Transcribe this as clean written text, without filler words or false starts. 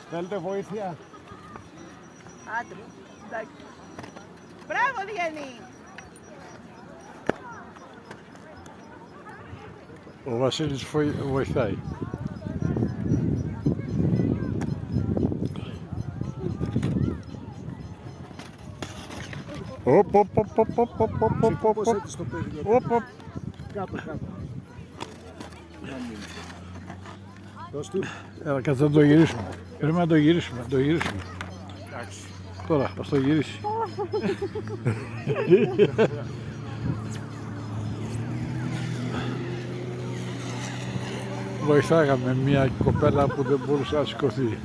Θέλετε βοήθεια? Άντρε, εντάξει. Μπράβο, Διανή! Ο Βασίλης βοηθάει. Οπ, οπ, οπ, οπ, οπ, οπ, οπ, οπ, οπ, οπ, οπ. Κάτω, κάτω. Δώσ' του. Έλα, κάτσε να το γυρίσουμε. Πρέπει να το γυρίσουμε, να το γυρίσουμε. Εντάξει. Τώρα, ας το γυρίσει. Βοηθάγαμε μια κοπέλα που δεν μπορούσε να σηκωθεί.